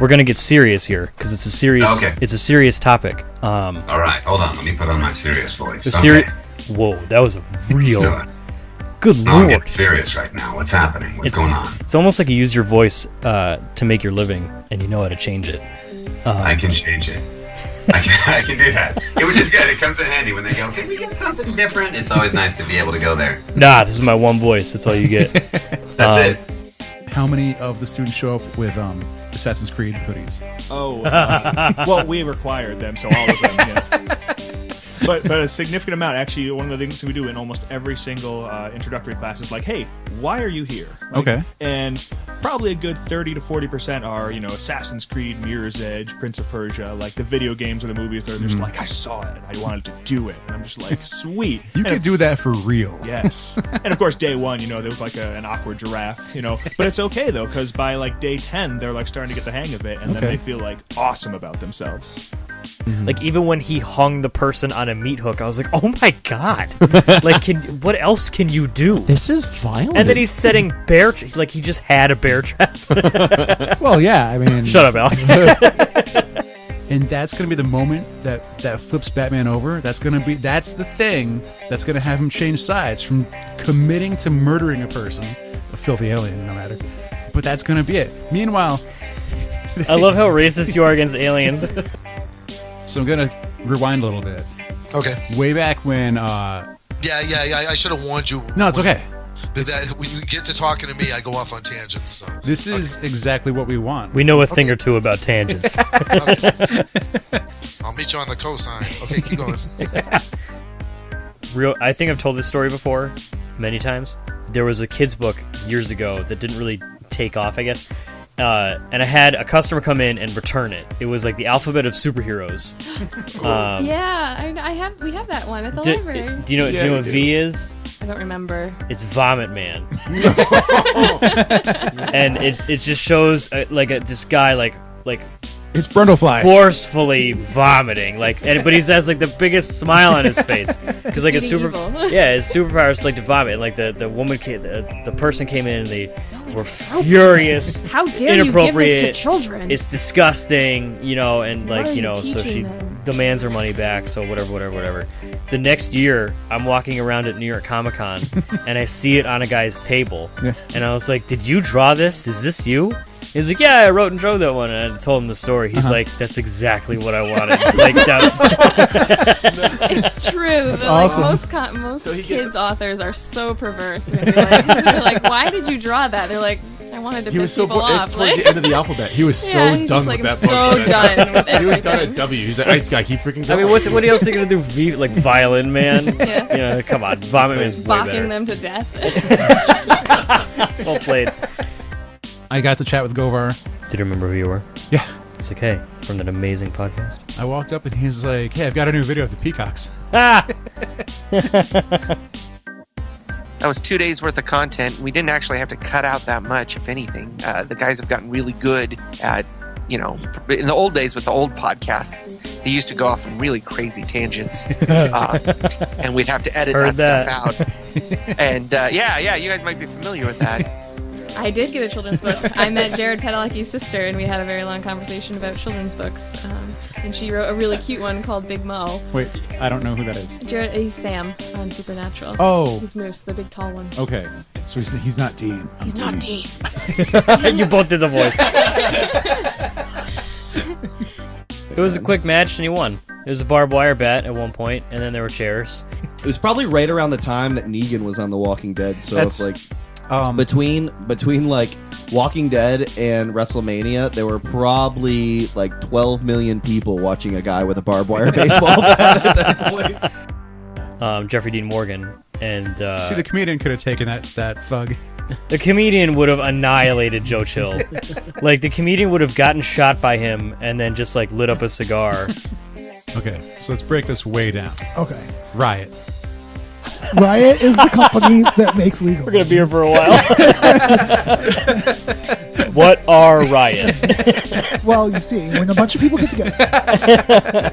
we're gonna get serious here because it's a serious topic. All right, hold on. Let me put on my serious voice. Whoa, that was a real. Good Lord. I'm getting serious right now. What's happening? What's going on? It's almost like you use your voice to make your living, and you know how to change it. I can change it. I can do that. It was just good. It comes in handy when they go, can we get something different? It's always nice to be able to go there. Nah, this is my one voice. That's all you get. That's it. How many of the students show up with Assassin's Creed hoodies? Oh, well, we required them, so all of them, yeah. But a significant amount. Actually, one of the things we do in almost every single introductory class is like, hey, why are you here? Like, okay. And probably a good 30 to 40% are, Assassin's Creed, Mirror's Edge, Prince of Persia, like the video games or the movies. They're just like, I saw it, I wanted to do it. And I'm just like, sweet. You could do that for real. Yes. And of course, day one, there was like an awkward giraffe, But it's okay, though, because by like day 10, they're like starting to get the hang of it, and then they feel like awesome about themselves. Mm-hmm. Like, even when he hung the person on a meat hook, I was like, oh my god. Like, what else can you do? This is violent. And then he's setting like he just had a bear trap. Well, yeah, I mean... Shut up, Alex. And that's going to be the moment that flips Batman over. That's the thing that's going to have him change sides from committing to murdering a person, a filthy alien, no matter. But that's going to be it. Meanwhile... I love how racist you are against aliens. So I'm going to rewind a little bit. Okay. Way back when... Yeah, I should have warned you. No, it's okay. When you get to talking to me, I go off on tangents. So. This is exactly what we want. We know a thing or two about tangents. Okay. I'll meet you on the cosine. Okay, keep going. I think I've told this story before many times. There was a kid's book years ago that didn't really take off, I guess. And I had a customer come in and return it. It was like the alphabet of superheroes. We have that one at the library. Do you know what V is? I don't remember. It's Vomit Man. And it just shows this guy like it's Brundlefly forcefully vomiting, but he has like the biggest smile on his face because like his superpower is like to vomit. And, like the woman the person came in and they were furious. How dare you give this to children? It's disgusting, and What are you so she them? demands her money back. So whatever. The next year, I'm walking around at New York Comic Con and I see it on a guy's table, and I was like, "Did you draw this? Is this you?" He's like, "Yeah, I wrote and drew that one," and I told him the story. He's like, "That's exactly what I wanted." It's true. That's awesome. Most kids' authors are so perverse. They're like, "Why did you draw that?" They're like, "I wanted to piss people off." It's towards the end of the alphabet. He was so done with that book. So done with everything. He was done at W. He's like, I just gotta keep freaking going. I mean, what else are you gonna do? Like Violin Man? Yeah. Come on, Vomit Man's way Balking better. them to death. Well played. I got to chat with Govar. Did you remember who you were? Yeah. It's like, hey, from that amazing podcast. I walked up and he's like, "Hey, I've got a new video of the peacocks." Ah! That was 2 days worth of content. We didn't actually have to cut out that much, if anything. The guys have gotten really good at, in the old days with the old podcasts, they used to go off on really crazy tangents. And we'd have to edit that stuff out. And you guys might be familiar with that. I did get a children's book. I met Jared Padalecki's sister, and we had a very long conversation about children's books. And she wrote a really cute one called Big Mo. Wait, I don't know who that is. Jared, he's Sam on Supernatural. Oh. He's Moose, the big tall one. Okay. So he's not Dean. He's not Dean. You both did the voice. It was a quick match, and he won. It was a barbed wire bat at one point, and then there were chairs. It was probably right around the time that Negan was on The Walking Dead, so it's like... between like Walking Dead and WrestleMania, there were probably like 12 million people watching a guy with a barbed wire baseball bat at that point. Jeffrey Dean Morgan and see, the comedian could have taken that thug. The comedian would have annihilated Joe Chill. Like the comedian would have gotten shot by him and then just like lit up a cigar. Okay, so let's break this way down. Okay. Riot is the company that makes legal. We're gonna be here for a while. What are Riot? Well, you see, when a bunch of people get together.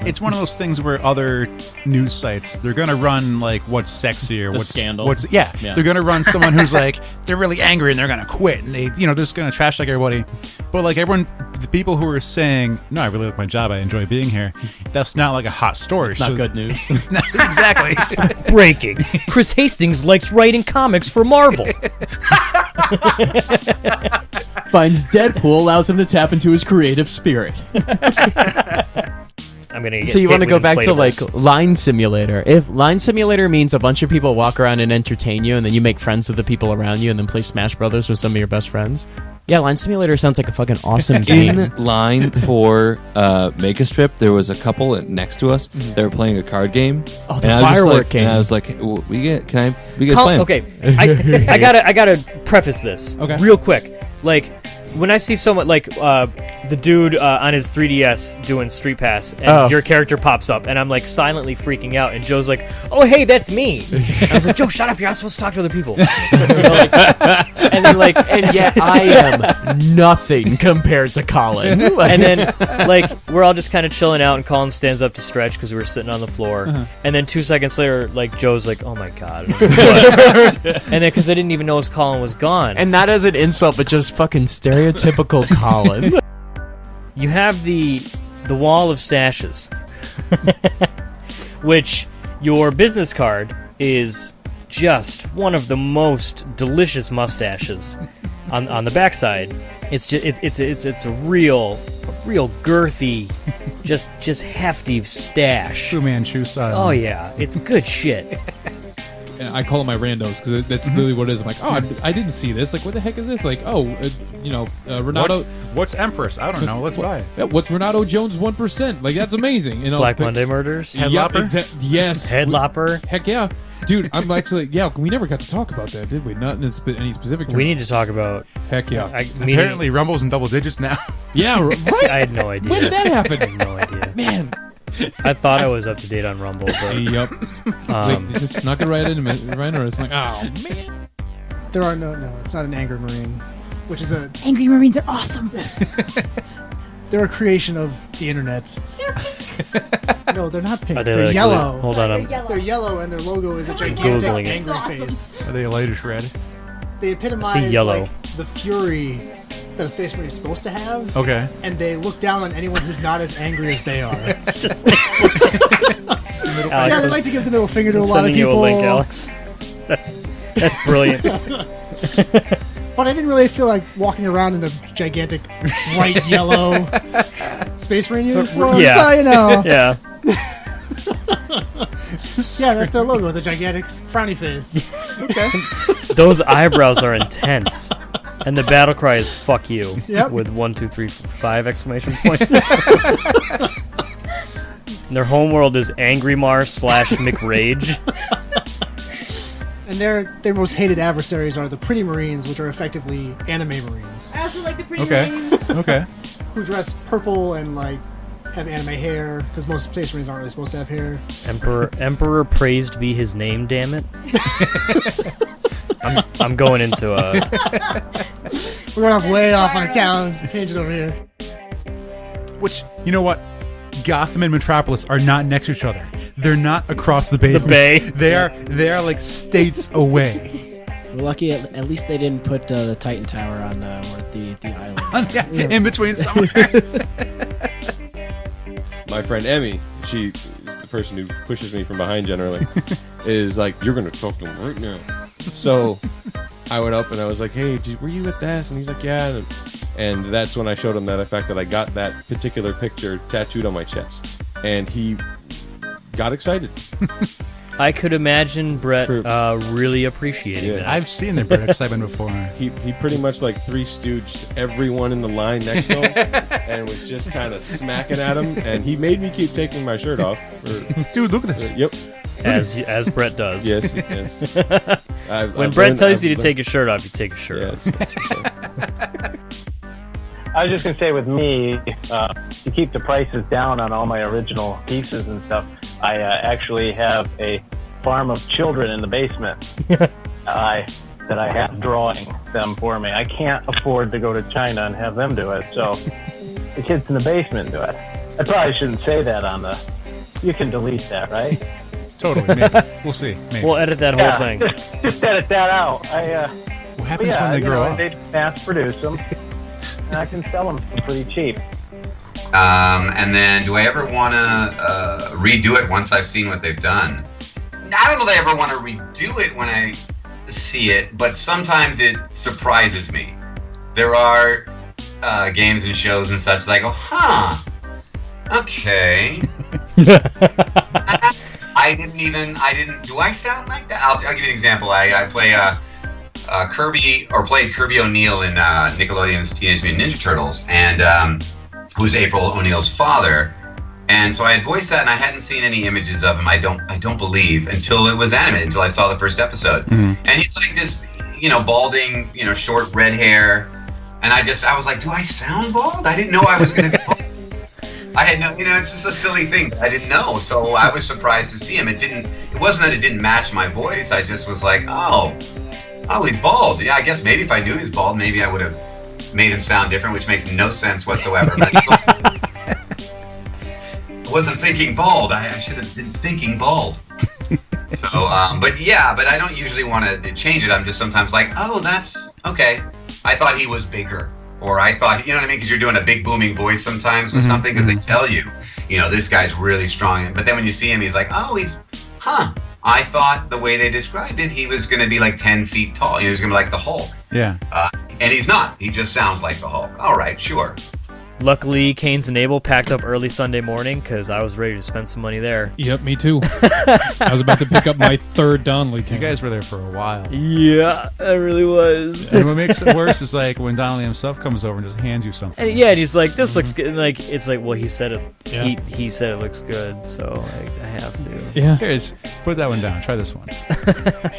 It's one of those things where other news sites, they're going to run like what's sexier, what's scandal. Yeah, they're going to run someone who's like they're really angry and they're going to quit and they're just going to trash like everybody. But like everyone, the people who are saying, "No, I really like my job. I enjoy being here." That's not like a hot story. It's not good news. It's not, exactly. Breaking. Chris Hastings likes writing comics for Marvel. Finds Deadpool allows him to tap into his creative spirit. I'm gonna get So you want to go back to like Line Simulator. If Line Simulator means a bunch of people walk around and entertain you, and then you make friends with the people around you, and then play Smash Brothers with some of your best friends. Yeah, Line Simulator sounds like a fucking awesome game. In line for Make a Strip, there was a couple next to us. They were playing a card game. Oh, the firework game. And I was like, we guys play 'em? Okay, I gotta preface this real quick. Like, when I see someone like the dude on his 3DS doing Street Pass, and your character pops up, and I'm like silently freaking out, and Joe's like, "Oh, hey, that's me." I was like, "Joe, shut up! You're not supposed to talk to other people." And then and yet I am nothing compared to Colin. And then like we're all just kind of chilling out, and Colin stands up to stretch because we were sitting on the floor, and then 2 seconds later, like Joe's like, "Oh my god!" And, like, and then because I didn't even know his Colin was gone, and not as an insult, but just fucking stereotypical Colin. You have the wall of stashes, which your business card is just one of the most delicious mustaches on the backside. It's just it's a real girthy, just hefty stash. Fu Manchu style. Oh yeah, it's good shit. And I call them my randos because that's literally what it is. I'm like, oh, I didn't see this. Like, what the heck is this? Like, Renato. What's Empress? I don't know. Let's buy it. Yeah, what's Renato Jones 1%? Like, that's amazing. Black Monday Murders. Headlopper. Yes. Headlopper. Heck yeah, dude. I'm actually we never got to talk about that, did we? Not in any specific terms. We need to talk about. Heck yeah. Apparently, Rumble's in double digits now. Yeah, right. I had no idea. When did that happen? I had no idea. Man. I thought I was up to date on Rumble, but yep. They just snuck it right in, right in. It's like, oh man. There are no. It's not an Angry Marine, which is a. Angry Marines are awesome. They're a creation of the internet. No, they're not pink. They're like yellow. Hold on, They're yellow, and their logo is a gigantic angry face. Are they a lightish red? They epitomize yellow. like the fury that a space marine is supposed to have. Okay. And they look down on anyone who's not as angry as they are. Alex, yeah, they like to give the middle finger to a lot of sending you people. a link, Alex. That's brilliant. But I didn't really feel like walking around in a gigantic bright yellow space marine uniform. Yeah. So, you know. Yeah. Yeah, that's their logo, the gigantic frowny face. Okay. Those eyebrows are intense. And the battle cry is "fuck you" with 1, 2, 3, 5 exclamation points. And their homeworld is Angry Mars / McRage. And their most hated adversaries are the Pretty Marines, which are effectively anime Marines. I also like the Pretty Marines. Okay. Who dress purple and like have anime hair, because most Space Marines aren't really supposed to have hair. Emperor praised be his name, damn it. I'm going into a... We're going off way off on a tangent over here. Which, you know what? Gotham and Metropolis are not next to each other. They're not across the bay. The bay. They are like states away. Lucky, at least they didn't put the Titan Tower on the island. In between somewhere. My friend Emmy, she is the person who pushes me from behind generally, is like, "You're going to talk to him right now." So I went up and I was like, "Hey, were you at this?" And he's like, "Yeah." And that's when I showed him the fact that I got that particular picture tattooed on my chest. And he got excited. I could imagine Brett really appreciating that. I've seen the Brett excitement before. He pretty much like Three Stooged everyone in the line next to him and was just kind of smacking at him. And he made me keep taking my shirt off. Dude, look at this. Yep. As Brett does. Yes. When Brett tells you to take your shirt off, you take your shirt off. I was just going to say with me, to keep the prices down on all my original pieces and stuff, I actually have a farm of children in the basement that I have drawing them for me. I can't afford to go to China and have them do it, so the kids in the basement do it. I probably shouldn't say that on the You can delete that, right? Totally. Maybe. We'll see. Maybe. We'll edit that whole thing. Just edit that out. What happens when they grow up? They mass produce them, and I can sell them for pretty cheap. And then, do I ever want to redo it once I've seen what they've done? I don't know that I ever want to redo it when I see it, but sometimes it surprises me. There are games and shows and such that I go, huh, okay. Do I sound like that? I'll give you an example. I play played Kirby O'Neill in Nickelodeon's Teenage Mutant Ninja Turtles, and who's April O'Neil's father. And so I had voiced that, and I hadn't seen any images of him. I don't believe, until it was animated, until I saw the first episode. Mm-hmm. And he's like this, balding, short red hair. And I was like, do I sound bald? I didn't know I was going to be bald. I had no, it's just a silly thing. I didn't know, so I was surprised to see him. It wasn't that it didn't match my voice. I just was like, oh, he's bald. Yeah, I guess maybe if I knew he's bald, maybe I would have made him sound different, which makes no sense whatsoever. I wasn't thinking bald. I should have been thinking bald. So, but I don't usually want to change it. I'm just sometimes like, oh, that's okay. I thought he was bigger. Or I thought, you know what I mean? Because you're doing a big booming voice sometimes with something, because they tell you, this guy's really strong. But then when you see him, he's like, oh, I thought the way they described it, he was going to be like 10 feet tall. He was going to be like the Hulk. Yeah. And he's not. He just sounds like the Hulk. All right, sure. Luckily, Canes and Abel packed up early Sunday morning because I was ready to spend some money there. Yep, me too. I was about to pick up my third Donnelly camera. You guys were there for a while. Yeah, I really was. And what makes it worse is like when Donnelly himself comes over and just hands you something. And and he's like, "This looks good." And like, it's like, well, he said it. Yeah. He said it looks good, so I have to. Yeah. Here's, put that one down. Try this one.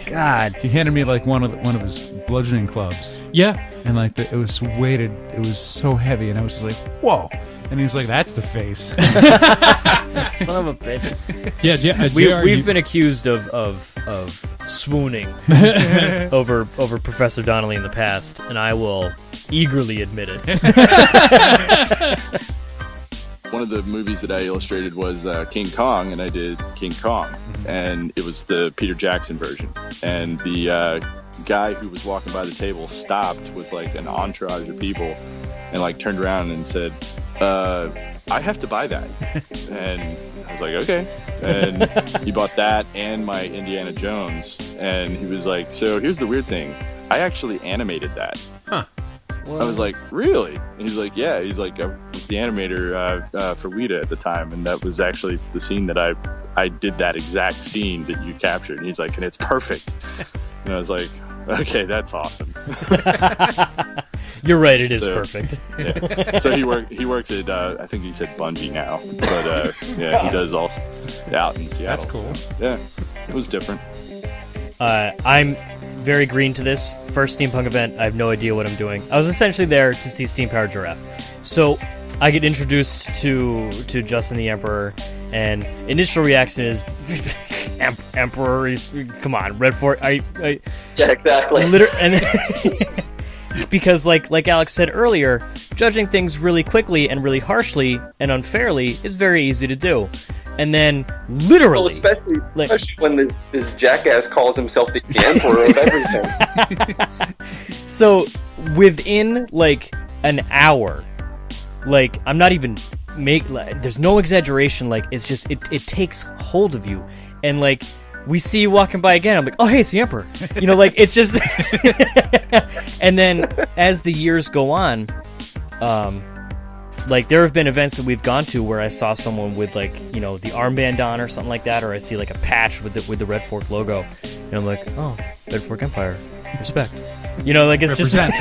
God. He handed me like one of his bludgeoning clubs. Yeah. And like it was weighted. It was so heavy, and I was just like, "Whoa!" And he's like, "That's the face." Son of a bitch. Yeah, we've been accused of swooning over Professor Donnelly in the past, and I will eagerly admit it. One of the movies that I illustrated was King Kong, and I did King Kong, and it was the Peter Jackson version. And the guy who was walking by the table stopped with like an entourage of people and like turned around and said, I have to buy that. And I was like, okay. And he bought that and my Indiana Jones. And he was like, so here's the weird thing. I actually animated that. Huh. I was like, really? And he's like, yeah. He's like, I was the animator for Weta at the time. And that was actually the scene that I did that exact scene that you captured. And he's like, and it's perfect. And I was like, okay, that's awesome. You're right, it is perfect. Yeah. So he works at I think he said Bungie now, but he does also out in Seattle. That's cool. So, yeah, it was different. I'm very green to this first steampunk event. I have no idea what I'm doing. I was essentially there to see Steam Powered Giraffe, so I get introduced to Justin the Emperor, and initial reaction is. Emperor, come on, Red Fort. Yeah, exactly. And because, like Alex said earlier, judging things really quickly and really harshly and unfairly is very easy to do. And then, literally, well, especially when this jackass calls himself the Emperor of everything. So within like an hour, like I'm not even there's no exaggeration. Like it's just it takes hold of you. And, like, we see you walking by again. I'm like, oh, hey, it's the Emperor. Like, it's just... And then, as the years go on, like, there have been events that we've gone to where I saw someone with, like, the armband on or something like that, or I see, like, a patch with the Red Fork logo. And I'm like, oh, Red Fork Empire. Respect. Like, it's Represent.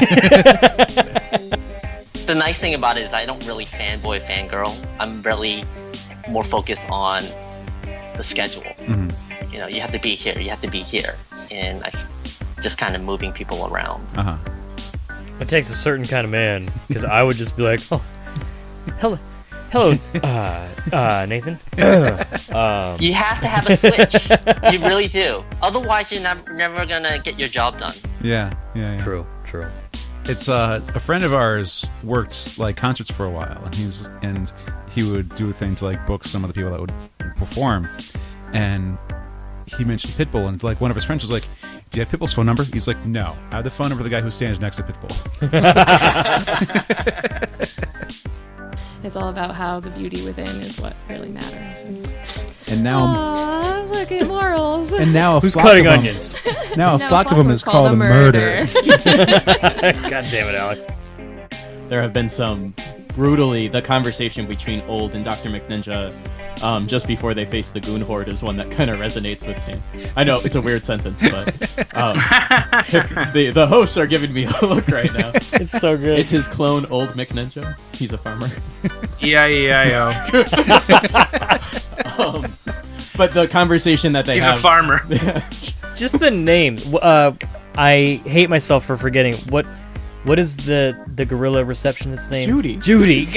The nice thing about it is I don't really fangirl. I'm really more focused on the schedule. Mm-hmm. You have to be here, and I just kind of moving people around. It takes a certain kind of man, because I would just be like, oh, hello, Nathan. You have to have a switch. You really do. Otherwise, you're never gonna get your job done. Yeah. True. It's a friend of ours worked like concerts for a while, and he would do things like book some of the people that would perform, and he mentioned Pitbull, and like one of his friends was like, "Do you have Pitbull's phone number?" He's like, "No, I have the phone number of the guy who stands next to Pitbull." It's all about how the beauty within is what really matters. And now, aww, look at morals. And now, who's cutting onions? Now a flock of them is called a murder. God damn it, Alex. There have been some the conversation between Old and Dr. McNinja just before they face the Goon Horde is one that kind of resonates with me. I know it's a weird sentence, but the hosts are giving me a look right now. It's so good. It's his clone, Old McNinja. He's a farmer. E-I-E-I-O. But the conversation that He's have... a farmer. It's just the name. I hate myself for forgetting. What is the gorilla receptionist's name? Judy.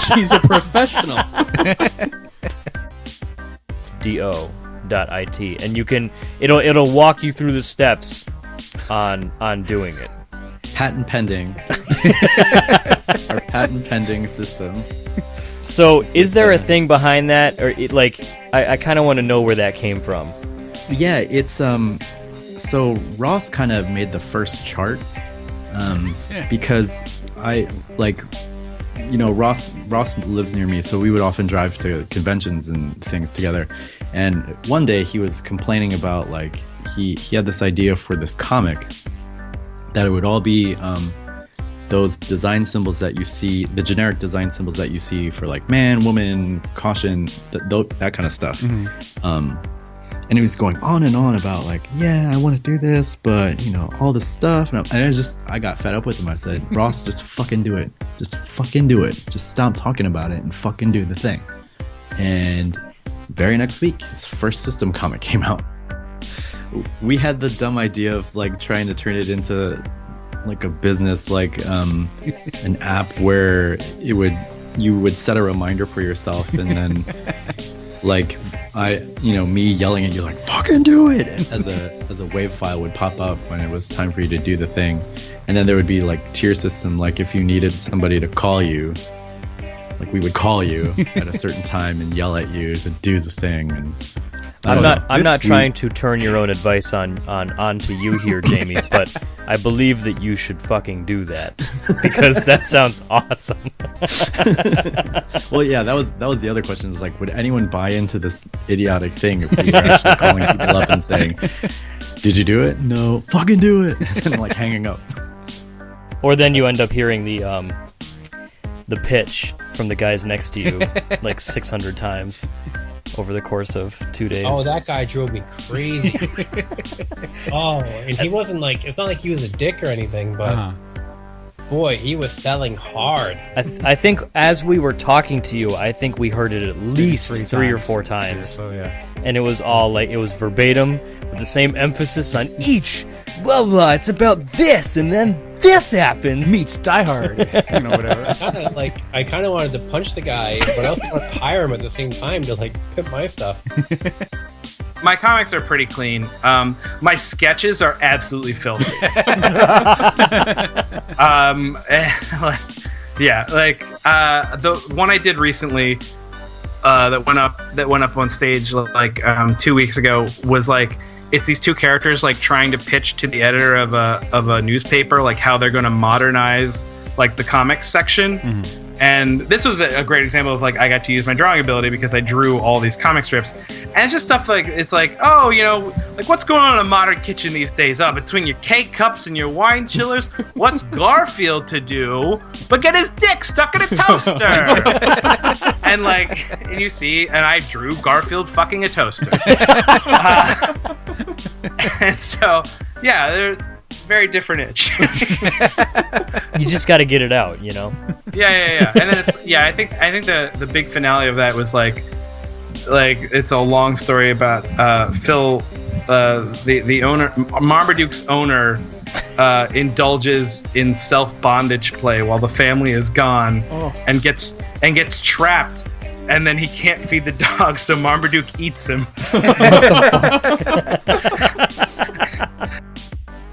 She's a professional. do.it, and you can it'll walk you through the steps on doing it. Patent pending. Our patent pending system. So is there a thing behind that, or I kind of want to know where that came from? Yeah, it's so Ross kind of made the first chart because Ross lives near me, so we would often drive to conventions and things together. And one day he was complaining about he had this idea for this comic that it would all be those design symbols that you see, the generic design symbols that you see for man, woman, caution, that kind of stuff. Mm-hmm. And he was going on and on about I want to do this, but all this stuff, and I got fed up with him. I said, Ross, just fucking do it. Just fucking do it. Just stop talking about it and fucking do the thing. And very next week, his first system comic came out. We had the dumb idea of trying to turn it into a business, an app where you would set a reminder for yourself, and then me yelling at you fucking do it as a wave file would pop up when it was time for you to do the thing. And then there would be tier system, if you needed somebody to call you, we would call you at a certain time and yell at you to do the thing. And I'm not trying to turn your own advice onto you here, Jamie, but I believe that you should fucking do that because that sounds awesome. Well, yeah, that was the other question. Is would anyone buy into this idiotic thing if we were actually calling people up and saying, "Did you do it? No, fucking do it," and hanging up. Or then you end up hearing the pitch from the guys next to you 600 times over the course of 2 days. Oh, that guy drove me crazy. And he wasn't it's not like he was a dick or anything, but boy, he was selling hard. I think as we were talking to you, I think we heard it at least 3 or 4 times. Oh yeah. And it was all it was verbatim with the same emphasis on each blah blah. It's about this, and then this happens. Meets Die Hard, whatever. I kind of wanted to punch the guy, but I also wanted to hire him at the same time to pimp my stuff. My comics are pretty clean. My sketches are absolutely filthy. The one I did recently that went up on stage 2 weeks ago was it's these two characters trying to pitch to the editor of a newspaper how they're going to modernize the comics section. Mm-hmm. And this was a great example of I got to use my drawing ability because I drew all these comic strips, and it's just stuff what's going on in a modern kitchen these days? Between your K-cups and your wine chillers, what's Garfield to do but get his dick stuck in a toaster? and you see, and I drew Garfield fucking a toaster. And so yeah, they're very different itch. You just got to get it out, Yeah. And then I think the big finale of that was it's a long story about Phil, the owner, Marmaduke's owner, indulges in self-bondage play while the family is gone, and gets trapped. And then he can't feed the dog, so Marmaduke eats him.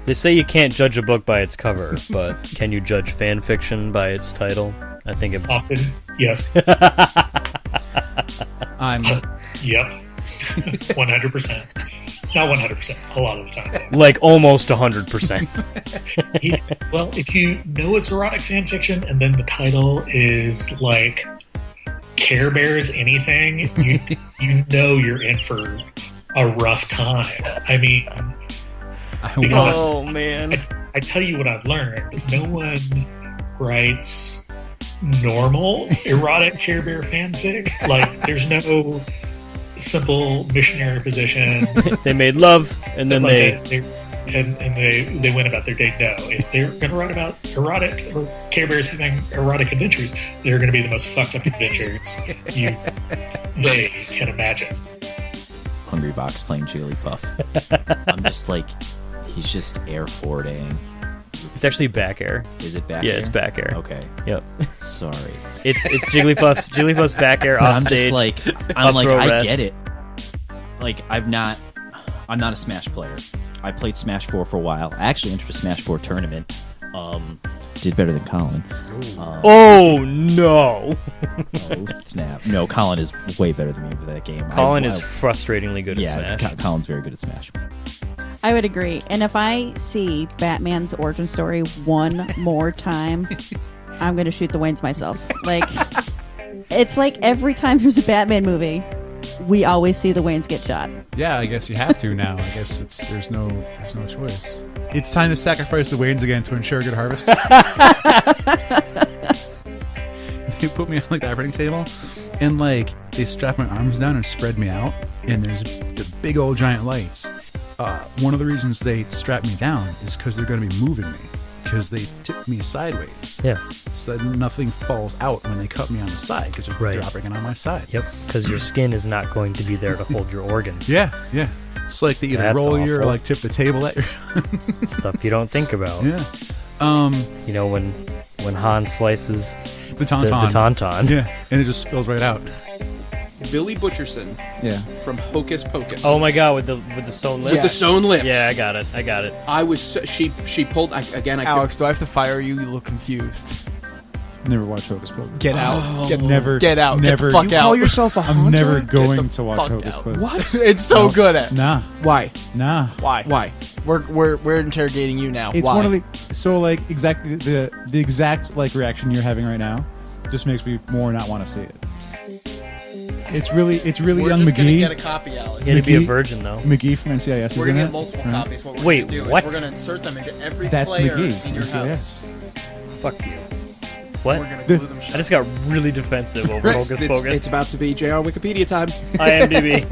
They say you can't judge a book by its cover, but can you judge fan fiction by its title? I think it often, yes. Yep. 100%. Not 100%. A lot of the time. Like almost 100%. Well, if you know it's erotic fan fiction and then the title is like Care Bears anything, you know you're in for a rough time. I mean, man. I tell you what I've learned. No one writes normal erotic Care Bear fanfic. Like, there's no simple missionary position. They made love, and then they went about their day. No, if they're going to write about erotic or Care Bears having erotic adventures, they're going to be the most fucked up adventures they can imagine. Hungry Box playing Jigglypuff. I'm just like, he's just air forwarding. It's actually back air. Is it back yeah, air? It's back air. Okay. Yep. Sorry. It's Jigglypuff's back air off I'm stage. just like, I get it. Like, I'm not a Smash player. I played Smash 4 for a while. I actually entered a Smash 4 tournament. Did better than Colin. Oh no! Oh snap! No, Colin is way better than me with that game. Colin is frustratingly good at Smash. Yeah, Colin's very good at Smash. I would agree. And if I see Batman's origin story one more time, I'm going to shoot the Waynes myself. Like, it's like every time there's a Batman movie, we always see the Waynes get shot. Yeah, I guess you have to now. I guess there's no choice. It's time to sacrifice the Waynes again to ensure a good harvest. They put me on like the operating table, and like they strap my arms down and spread me out, and there's the big old giant lights. One of the reasons they strap me down is because they're going to be moving me, because they tip me sideways. Yeah. So that nothing falls out when they cut me on the side, because they're operating on my side. Yep. Because your skin is not going to be there to hold your organs. Yeah. It's like they either roll you or like tip the table at you. Stuff you don't think about. Yeah. You know when Han slices the tauntaun. The tauntaun. Yeah. And it just spills right out. Billy Butcherson. Yeah. From Hocus Pocus. Oh my god, with the sewn lips. With the sewn lips. Yeah, I got it. I was she pulled again. Alex, do I have to fire you? You look confused. Never watch Hocus Pocus. Get out. Never. Get out. Never. Get the fuck You out. call yourself a I'm never haunter? going to watch Hocus Pocus. What? It's so good at. Nah. Why? Nah. Why? We're interrogating you now. It's Why? one of the exactly the exact like reaction you're having right now just makes me more not want to see it. It's really We're young just gonna McGee. get a copy, Alex. You had to be a virgin though. McGee from NCIS We're is gonna in get it. multiple Right? copies. What we're Wait, gonna do what? is we're gonna insert them into every That's player McGee, in your NCIS. house. Fuck you. What? We're gonna glue them shut. I just got really defensive over Hocus Pocus. It's about to be JR Wikipedia time. IMDb.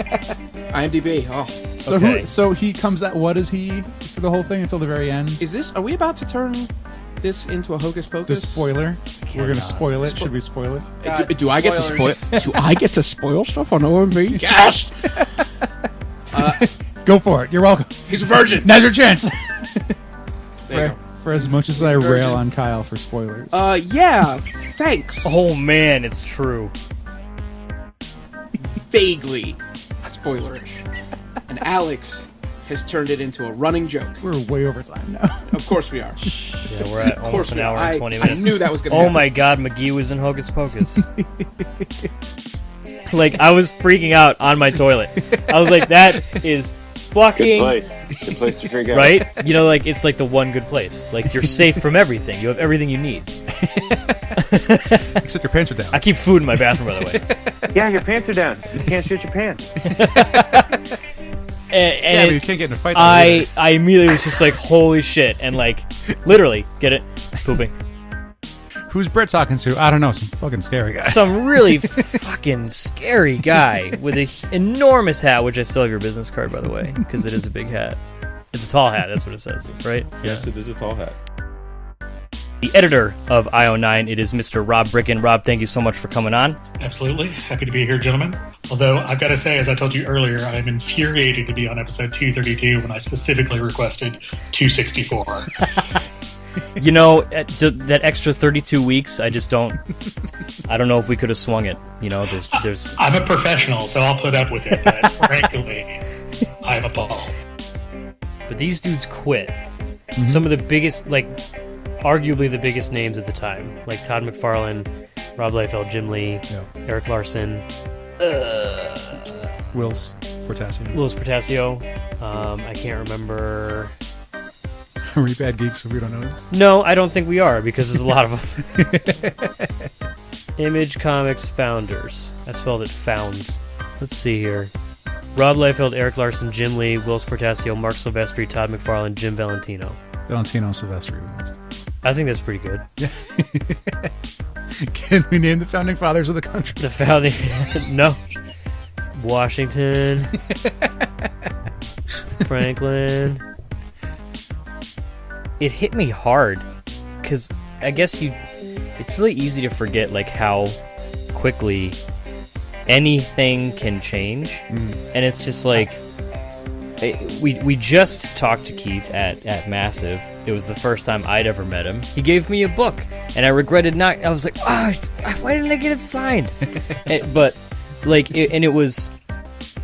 IMDb. Oh. So he comes out. What is he for the whole thing until the very end? Are we about to turn this into a Hocus The Pocus? spoiler. We're gonna spoil it. Should we spoil it? Do I get to spoil? Do I get to spoil stuff on OMV? Yes. Go for it. You're welcome. He's a virgin. Now's your chance. There you go. For as much as I rail on Kyle for spoilers. Yeah. Thanks. Oh man, it's true. Vaguely spoilerish. And Alex has turned it into a running joke. We're way over time now. Of course we are. Yeah, we're at almost an hour and 20 minutes. I knew that was going to Oh happen. my god, McGee was in Hocus Pocus. Like, I was freaking out on my toilet. I was like, that is fucking... Good place to freak out. Right? You know, like, it's like the one good place. Like, you're safe from everything. You have everything you need. Except your pants are down. I keep food in my bathroom, by the way. Yeah, your pants are down. You can't shit your pants. Yeah, but you can't get in a fight. I immediately was just like, holy shit. And like, literally, get it? Pooping. Who's Brett talking to? I don't know. Some fucking scary guy. Some really fucking scary guy with an enormous hat, which I still have your business card, by the way, because it is a big hat. It's a tall hat, that's what it says, right? Yes, it is a tall hat. The editor of IO9, it is Mr. Rob Bricken. Rob, thank you so much for coming on. Absolutely. Happy to be here, gentlemen. Although, I've got to say, as I told you earlier, I'm infuriated to be on episode 232 when I specifically requested 264. You know, that extra 32 weeks, I just don't... I don't know if we could have swung it. You know, there's... I'm a professional, so I'll put up with it, but frankly, I'm appalled. But these dudes quit. Mm-hmm. Some of the biggest, like... arguably the biggest names at the time, like Todd McFarlane, Rob Liefeld, Jim Lee, Eric Larson. Wills Portasio. Wills Portasio. I can't remember. Are we bad geeks if we don't know this? No, I don't think we are, because there's a lot of them. Image Comics founders. I spelled it founds. Let's see here. Rob Liefeld, Eric Larson, Jim Lee, Wills Portasio, Mark Silvestri, Todd McFarlane, Jim Valentino. Valentino Silvestri. I think that's pretty good. Yeah. Can we name the founding fathers of the country? The founding... No. Washington. Franklin. It hit me hard, because I guess it's really easy to forget like how quickly anything can change. And it's just like we just talked to Keith at Massive. It was the first time I'd ever met him. He gave me a book, and I regretted not. I was like, why didn't I get it signed? But like, it was,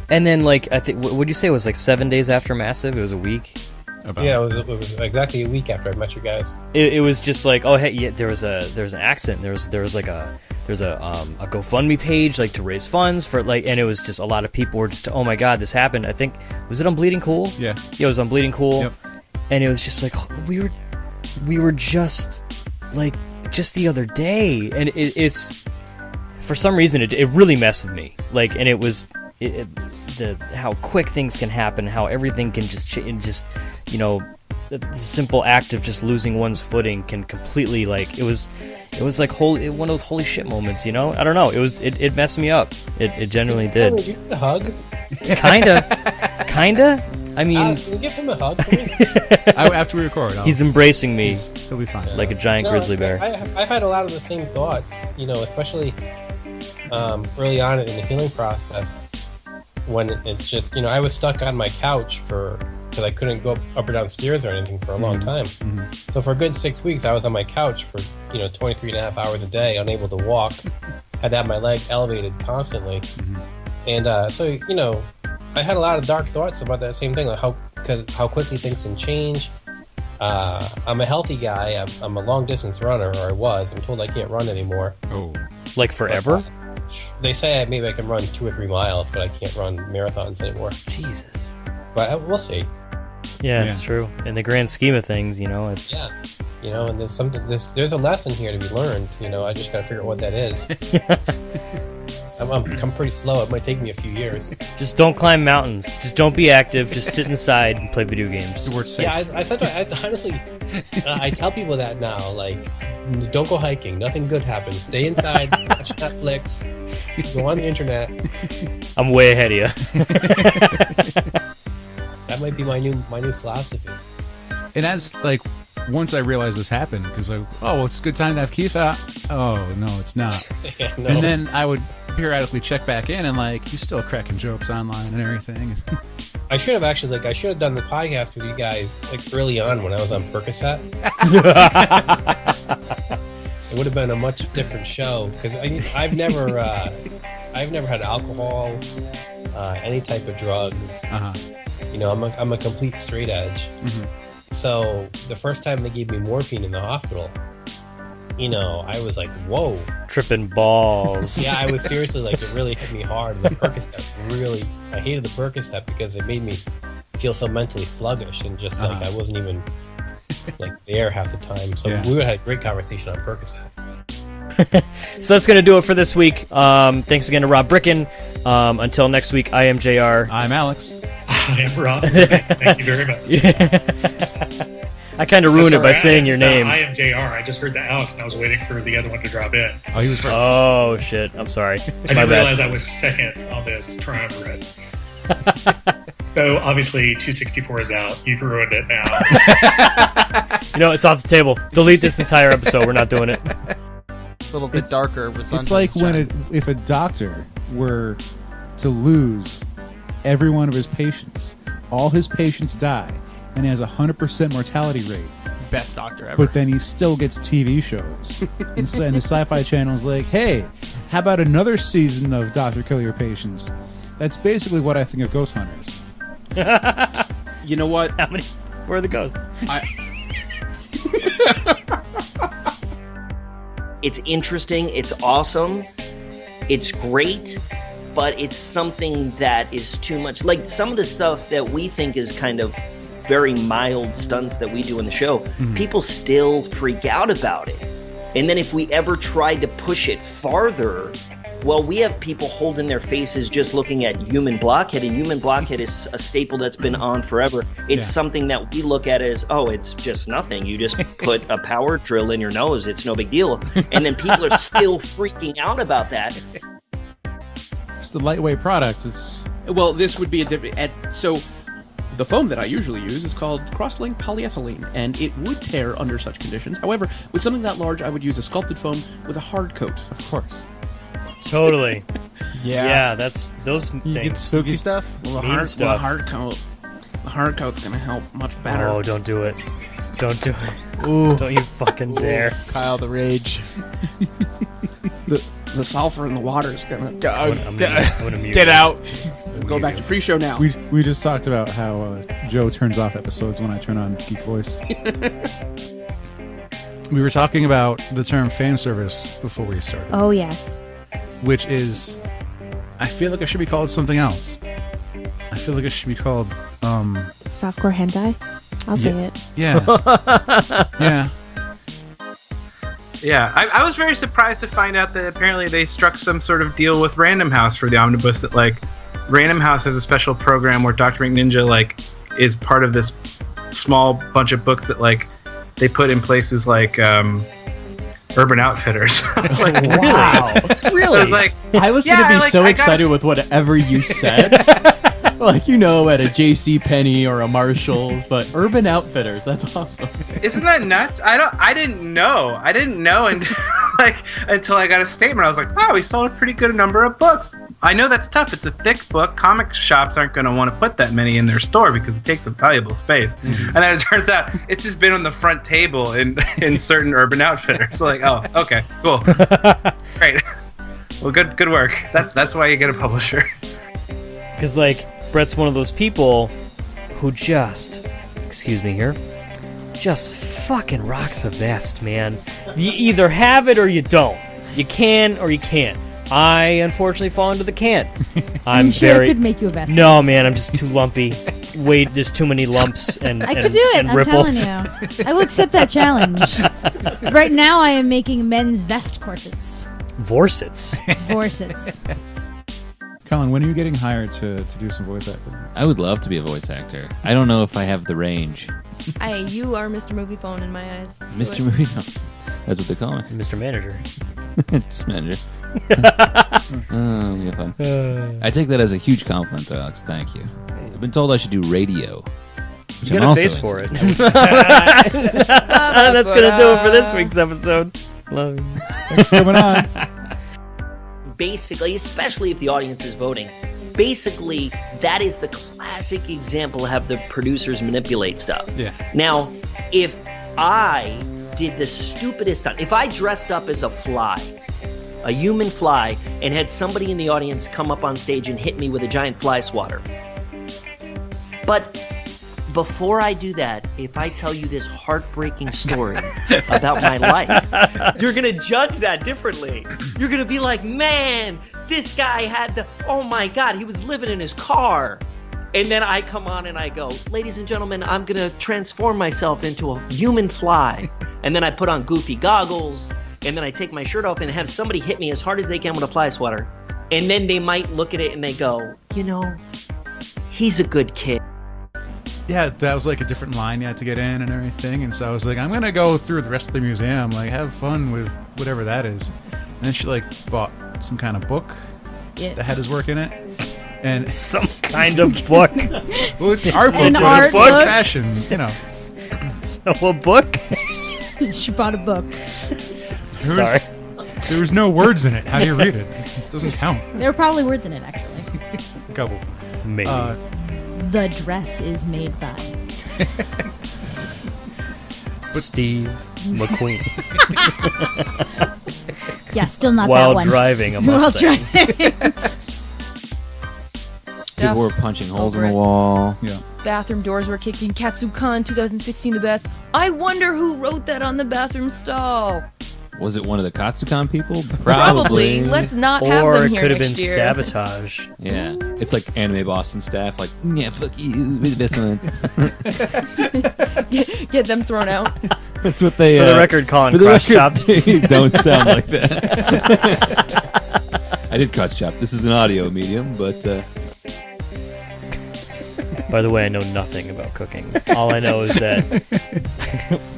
and then like I think, what would you say it was like 7 days after Massive? It was a week. Yeah, it was exactly a week after I met you guys. It was just like, oh hey, yeah, there was an accident. There was a GoFundMe page like to raise funds for like, and it was just a lot of people were just, oh my god, this happened. I think, was it on Bleeding Cool? Yeah, it was on Bleeding Cool. Yep. And it was just like, we were just like just the other day, and it's for some reason it really messed with me. Like, and it was how quick things can happen, how everything can just you know, the simple act of just losing one's footing can completely, like, it was like one of those holy shit moments, you know? I don't know. It messed me up. It genuinely did. Would you give a hug? Kinda. I mean, can you give him a hug for me? After we record, he's embracing me. He'll be fine. Like a giant grizzly bear. I've had a lot of the same thoughts, you know, especially early on in the healing process, when it's just, you know, I was stuck on my couch because I couldn't go up or down stairs or anything for a long time. So for a good 6 weeks, I was on my couch for, you know, 23 and a half hours a day, unable to walk, had to have my leg elevated constantly. And so, you know, I had a lot of dark thoughts about that same thing, like how quickly things can change. I'm a healthy guy. I'm a long distance runner, or I was. I'm told I can't run anymore. Oh, like forever? They say maybe I can run 2 or 3 miles, but I can't run marathons anymore. Jesus. But we'll see. Yeah, it's true. In the grand scheme of things, you know, it's... Yeah. You know, and there's a lesson here to be learned. You know, I just got to figure out what that is. I'm pretty slow. It might take me a few years. Just don't climb mountains. Just don't be active. Just sit inside and play video games. The word's safe. Yeah, I honestly, I tell people that now. Like, don't go hiking. Nothing good happens. Stay inside. Watch Netflix. Go on the internet. I'm way ahead of you. That might be my new philosophy. And as like, once I realized this happened, because it's a good time to have Keith out. Oh no, it's not. Yeah, no. And then I would periodically check back in, and like, he's still cracking jokes online and everything. I should have done the podcast with you guys like early on when I was on Percocet. It would have been a much different show, because I've never had alcohol, any type of drugs. You know, I'm a complete straight edge. So the first time they gave me morphine in the hospital, you know, I was like, whoa. Tripping balls. Yeah, I was seriously, like, it really hit me hard. The Percocet I hated the Percocet because it made me feel so mentally sluggish and just like I wasn't even like there half the time. So we would have had a great conversation on Percocet. So that's going to do it for this week. Thanks again to Rob Bricken. Until next week, I am JR. I'm Alex. I am Rob. Thank you very much. I kind of ruined it by saying your name. I am JR. I just heard the Alex, and I was waiting for the other one to drop in. Oh, he was first. Oh, shit. I'm sorry. I didn't realize I was second on this triumvirate. So, obviously, 264 is out. You've ruined it now. You know, it's off the table. Delete this entire episode. We're not doing it. A little bit darker. With it's like if a doctor were to lose every one of his patients, all his patients die, and he has a 100% mortality rate. Best doctor ever. But then he still gets TV shows. And the Sci-Fi Channel's like, hey, how about another season of Dr. Kill Your Patients? That's basically what I think of Ghost Hunters. You know what? Where are the ghosts? It's interesting. It's awesome. It's great. but it's something that is too much. Like some of the stuff that we think is kind of very mild stunts that we do in the show, people still freak out about it. And then if we ever tried to push it farther, well, we have people holding their faces just looking at human blockhead, and human blockhead is a staple that's been on forever. It's something that we look at as, oh, it's just nothing. You just put a power drill in your nose. It's no big deal. And then people are still freaking out about that. It's the lightweight product. Well, this would be a different... So the foam that I usually use is called cross-linked polyethylene, and it would tear under such conditions. However, with something that large, I would use a sculpted foam with a hard coat. Of course. Totally. Yeah. That's those You get things. spooky stuff? Well, Mean stuff. the hard coat's going to help much better. Oh, don't do it. Don't do it. Ooh. Don't you fucking dare. Kyle the Rage. The sulfur in the water is going to... I'm gonna mute Get you. out. Go back to pre-show now. We just talked about how Joe turns off episodes when I turn on Geek Voice. We were talking about the term fan service before we started. Oh, yes. Which is, I feel like it should be called something else. I feel like it should be called, Softcore hentai? I'll say it. Yeah. Yeah. Yeah, I was very surprised to find out that apparently they struck some sort of deal with Random House for the omnibus. That like Random House has a special program where Dr. McNinja like is part of this small bunch of books that like they put in places like Urban Outfitters. I was like, wow, really? I was like, I was gonna be so excited with whatever you said. Like, you know, at a J.C. Penney or a Marshall's, but Urban Outfitters, that's awesome. Isn't that nuts? I didn't know until I got a statement. I was like, wow, we sold a pretty good number of books. I know that's tough. It's a thick book. Comic shops aren't going to want to put that many in their store because it takes up valuable space. Mm-hmm. And then it turns out it's just been on the front table in certain Urban Outfitters. So like, oh, okay, cool, great. Well, good work. That's why you get a publisher. Because like Brett's one of those people who just, excuse me here, just fucking rocks a vest, man. You either have it or you don't. You can or you can't. I unfortunately fall into the can't. I'm sure I could make you a vest. No, man, I'm just too lumpy. Wait, there's too many lumps and I could do it. and I'm ripples. telling you. I will accept that challenge. Right now, I am making men's vest corsets. Vorsets. Vorsets. Colin, when are you getting hired to do some voice acting? I would love to be a voice actor. I don't know if I have the range. You are Mr. Movie Phone in my eyes. Mr. Movie Phone. That's what they call me. Mr. Manager. Just manager. Oh, yeah, fun. I take that as a huge compliment, Alex. Thank you. I've been told I should do radio. You got a face for it. That's gonna do it for this week's episode. Love you. Thanks for coming on. Basically, especially if the audience is voting, basically that is the classic example of how the producers manipulate stuff. Yeah. Now, if I did the stupidest stunt, if I dressed up as a fly, a human fly, and had somebody in the audience come up on stage and hit me with a giant fly swatter. But before I do that, if I tell you this heartbreaking story about my life, you're going to judge that differently. You're going to be like, man, this guy had oh my God, he was living in his car. And then I come on and I go, ladies and gentlemen, I'm going to transform myself into a human fly. And then I put on goofy goggles, and then I take my shirt off and have somebody hit me as hard as they can with a fly swatter. And then they might look at it and they go, you know, he's a good kid. Yeah, that was like a different line you had to get in and everything. And so I was like, I'm going to go through the rest of the museum, like have fun with whatever that is. And then she like bought some kind of book that had his work in it. And some kind of book. Well, it's art book. An art book? Fashion, you know. So a book? She bought a book. Sorry. There was no words in it. How do you read it? It doesn't count. There are probably words in it, actually. A couple. Maybe. The dress is made by Steve McQueen. Yeah, still not While that one. driving a While Mustang. driving. People were punching holes in the wall. Yeah. Bathroom doors were kicked in. Katsukan 2016 the best. I wonder who wrote that on the bathroom stall. Was it one of the Katsukan people? Probably. Let's not have Or them it here could have next been year. sabotage. Yeah, it's like anime Boston staff. Like, yeah, fuck you, we're the best ones. Get them thrown out. That's what they. For the record, Colin for the crotch record, chopped. don't sound like that. I did crotch chop. This is an audio medium, but. By the way, I know nothing about cooking. All I know is that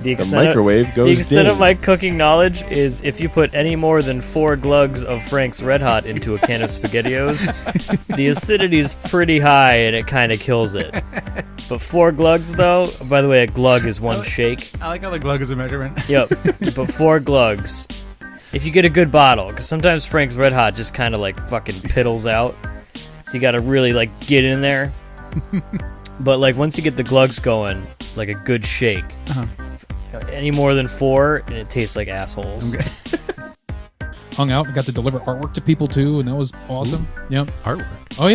the microwave goes the extent ding. of my cooking knowledge is if you put any more than 4 glugs of Frank's Red Hot into a can of SpaghettiOs, the acidity's pretty high and it kind of kills it. But 4 glugs, though, by the way, a glug is 1 shake. I like how the glug is a measurement. Yep. But 4 glugs, if you get a good bottle, because sometimes Frank's Red Hot just kind of like fucking piddles out, so you got to really like get in there. But like once you get the glugs going, like a good shake, any more than 4 and it tastes like assholes. Okay. Hung out and got to deliver artwork to people too, and that was awesome. Yep. Artwork. Oh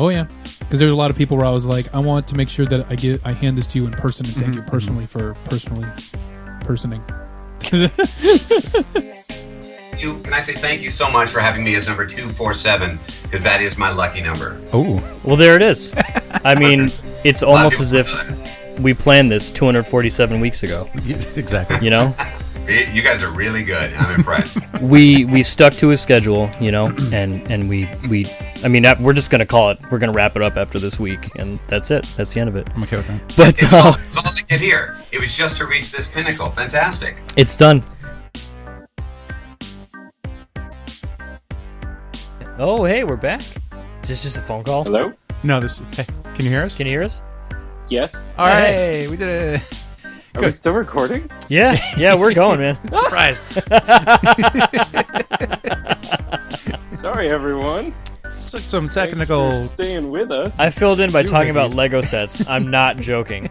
yeah. Because there's a lot of people where I was like, I want to make sure that I hand this to you in person and thank you personally for personing. Can I say thank you so much for having me as number 247, because that is my lucky number. Oh. Well, there it is. I mean, it's almost as if we planned this 247 weeks ago. Exactly. You know? You guys are really good. I'm impressed. We stuck to a schedule, you know, and we I mean, we're just gonna call it. We're gonna wrap it up after this week, and that's it. That's the end of it. I'm okay with that. But It's all to get here. It was just to reach this pinnacle. Fantastic. it's done. Oh, hey, we're back. Is this just a phone call? Hello? No, this. Hey, can you hear us? Can you hear us? Yes. All right, hey, we did it. Are we still recording? Yeah, we're going, man. Surprised. Sorry, everyone. Some technical. Thanks for staying with us. I filled in by talking about Lego sets. I'm not joking.